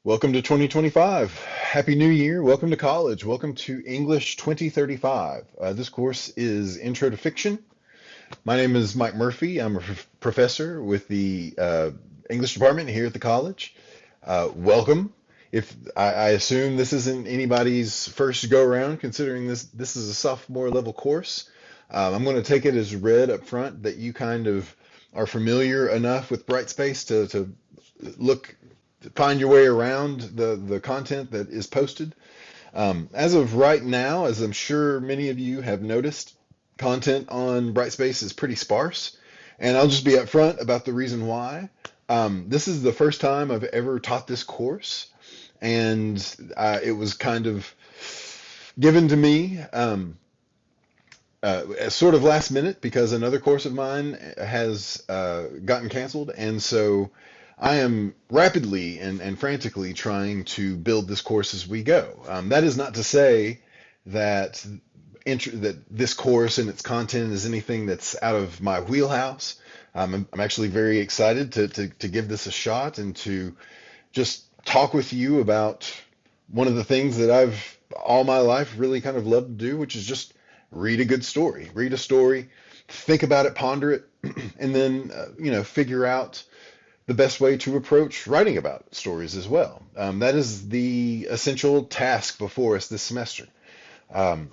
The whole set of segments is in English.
Welcome to 2025. Happy New Year. Welcome to college. Welcome to English 2035. This course is Intro to Fiction. My name is Mike Murphy. I'm a professor with the English department here at the college. Welcome. If I assume this isn't anybody's first go around, considering this is a sophomore level course, I'm going to take it as read up front that you kind of are familiar enough with Brightspace to look find your way around the content that is posted. As of right now, as I'm sure many of you have noticed, content on Brightspace is pretty sparse, and I'll just be upfront about the reason why. This is the first time I've ever taught this course, and it was kind of given to me as sort of last minute because another course of mine has gotten canceled, and so I am rapidly and frantically trying to build this course as we go. That is not to say that that this course and its content is anything that's out of my wheelhouse. I'm actually very excited to give this a shot and to just talk with you about one of the things that I've all my life really kind of loved to do, which is just read a good story, read a story, think about it, ponder it, and then figure out the best way to approach writing about stories as well. That is the essential task before us this semester. Um,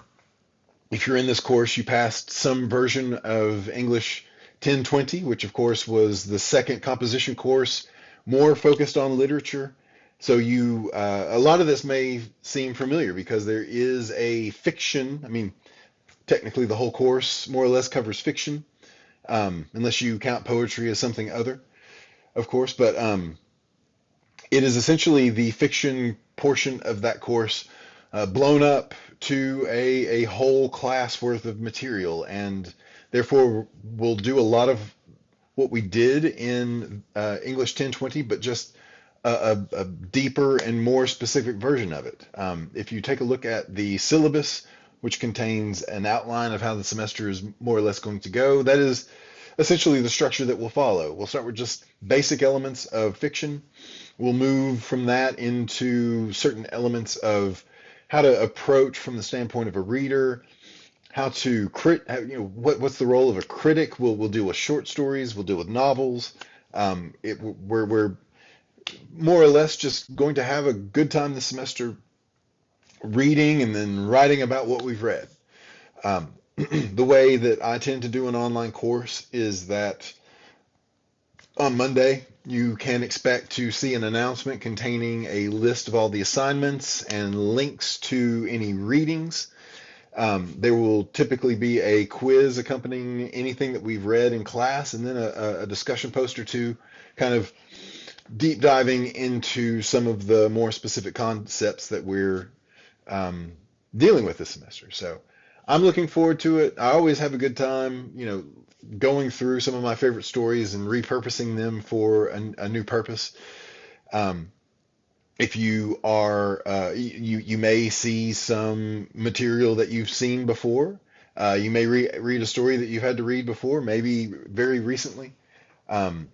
if you're in this course, you passed some version of English 1020, which of course was the second composition course, more focused on literature. So a lot of this may seem familiar because there is a fiction. I mean, technically the whole course more or less covers fiction, unless you count poetry as something other, of course, but it is essentially the fiction portion of that course blown up to a whole class worth of material, and therefore we'll do a lot of what we did in English 1020, but just a deeper and more specific version of it. If you take a look at the syllabus, which contains an outline of how the semester is more or less going to go, that is essentially the structure that we'll follow. We'll start with just basic elements of fiction. We'll move from that into certain elements of how to approach from the standpoint of a reader, how to what's the role of a critic. We'll deal with short stories. We'll deal with novels. We're more or less just going to have a good time this semester reading and then writing about what we've read. The way that I tend to do an online course is that on Monday, you can expect to see an announcement containing a list of all the assignments and links to any readings. There will typically be a quiz accompanying anything that we've read in class, and then a discussion post or two, kind of deep diving into some of the more specific concepts that we're dealing with this semester. So I'm looking forward to it. I always have a good time, going through some of my favorite stories and repurposing them for a new purpose. If you are, you may see some material that you've seen before. You may read a story that you've had to read before, maybe very recently. In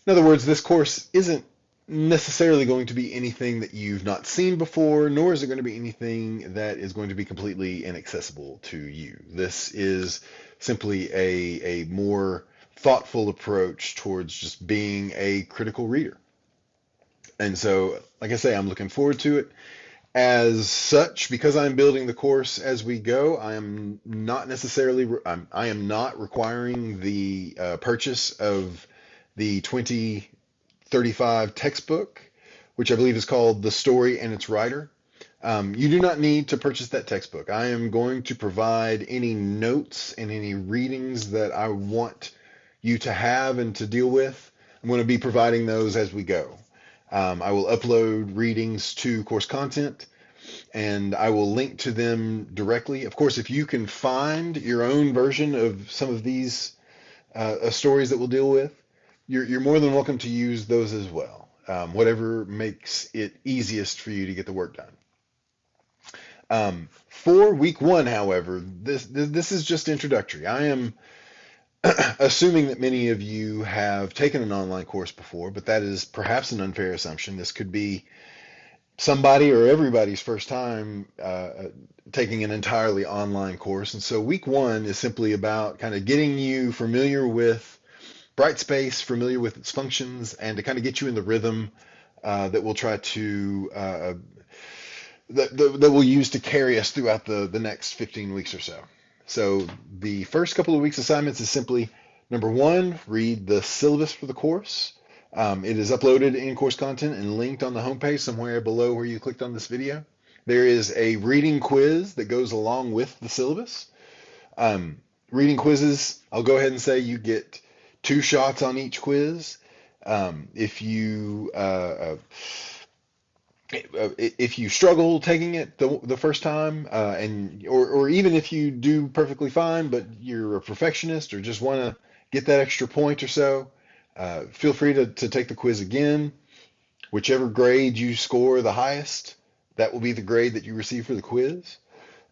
other words, this course isn't necessarily going to be anything that you've not seen before, nor is it going to be anything that is going to be completely inaccessible to you. This is simply a more thoughtful approach towards just being a critical reader. And so, like I say, I'm looking forward to it. As such, because I'm building the course as we go, I am not requiring the purchase of the 2035 textbook, which I believe is called The Story and Its Writer. You do not need to purchase that textbook. I am going to provide any notes and any readings that I want you to have and to deal with. I'm going to be providing those as we go. I will upload readings to course content, and I will link to them directly. Of course, if you can find your own version of some of these stories that we'll deal with, you're more than welcome to use those as well. Whatever makes it easiest for you to get the work done. For week one, however, this is just introductory. I am assuming that many of you have taken an online course before, but that is perhaps an unfair assumption. This could be somebody or everybody's first time taking an entirely online course. And so week one is simply about kind of getting you familiar with Brightspace, familiar with its functions, and to kind of get you in the rhythm that we'll try to that we'll use to carry us throughout the next 15 weeks or so. So the first couple of weeks assignments is simply number one, read the syllabus for the course. It is uploaded in course content and linked on the homepage somewhere below where you clicked on this video. There is a reading quiz that goes along with the syllabus. Reading quizzes, I'll go ahead and say you get 2 shots on each quiz. If you struggle taking it the first time, or even if you do perfectly fine, but you're a perfectionist or just want to get that extra point or so, feel free to take the quiz again. Whichever grade you score the highest, that will be the grade that you receive for the quiz.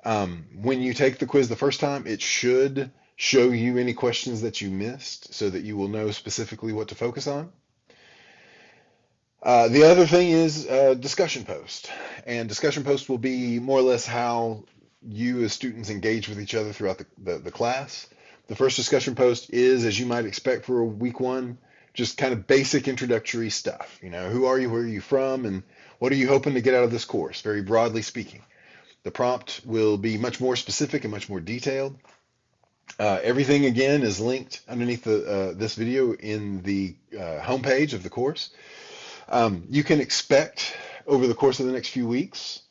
When you take the quiz the first time, it should show you any questions that you missed so that you will know specifically what to focus on. The other thing is discussion post. And discussion post will be more or less how you as students engage with each other throughout the class. The first discussion post is, as you might expect for week one, just kind of basic introductory stuff. You know, who are you, where are you from, and what are you hoping to get out of this course, very broadly speaking. The prompt will be much more specific and much more detailed. Everything, again, is linked underneath this video in the homepage of the course. You can expect over the course of the next few weeks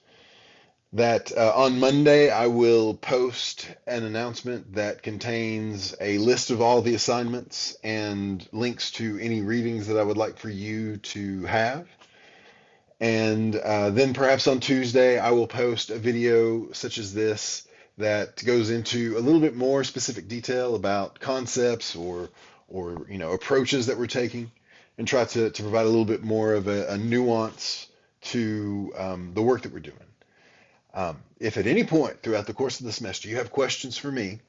that on Monday I will post an announcement that contains a list of all the assignments and links to any readings that I would like for you to have. And then perhaps on Tuesday I will post a video such as this that goes into a little bit more specific detail about concepts or approaches that we're taking, and try to provide a little bit more of a nuance to the work that we're doing. If at any point throughout the course of the semester you have questions for me,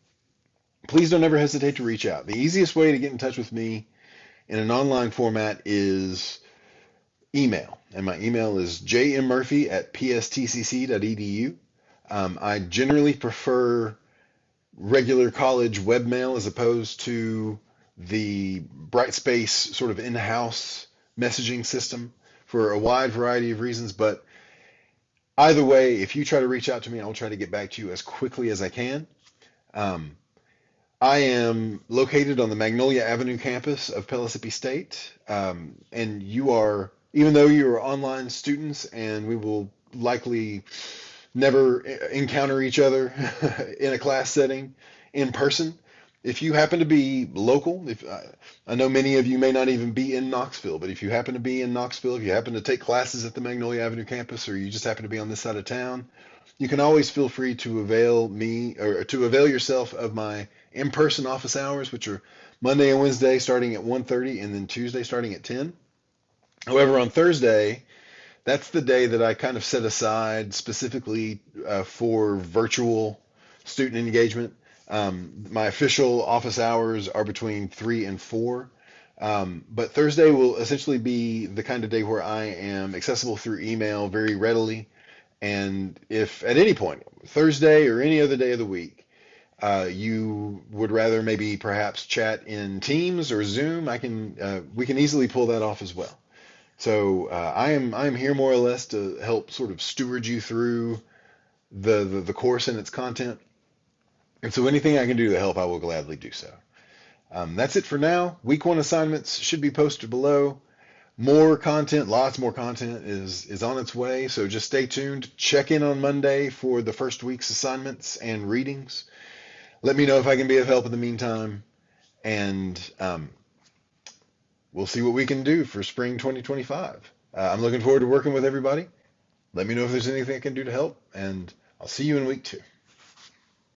please don't ever hesitate to reach out. The easiest way to get in touch with me in an online format is email, and my email is jmmurphy@pstcc.edu. I generally prefer regular college webmail as opposed to the Brightspace sort of in-house messaging system for a wide variety of reasons. But either way, if you try to reach out to me, I'll try to get back to you as quickly as I can. I am located on the Magnolia Avenue campus of Pellissippi State, and you are, even though you are online students, and we will likely never encounter each other in a class setting in person. If you happen to be local, I know many of you may not even be in Knoxville, but if you happen to be in Knoxville, if you happen to take classes at the Magnolia Avenue campus, or you just happen to be on this side of town, you can always feel free to avail yourself of my in-person office hours, which are Monday and Wednesday starting at 1:30 and then Tuesday starting at 10. However, on Thursday, that's the day that I kind of set aside specifically for virtual student engagement. My official office hours are between 3 and 4, but Thursday will essentially be the kind of day where I am accessible through email very readily. And if at any point, Thursday or any other day of the week, you would rather maybe perhaps chat in Teams or Zoom, we can easily pull that off as well. So I am here more or less to help sort of steward you through the course and its content. And so anything I can do to help, I will gladly do so. That's it for now. Week one assignments should be posted below. More content, lots more content is on its way. So just stay tuned. Check in on Monday for the first week's assignments and readings. Let me know if I can be of help in the meantime. And we'll see what we can do for spring 2025. I'm looking forward to working with everybody. Let me know if there's anything I can do to help, and I'll see you in week 2.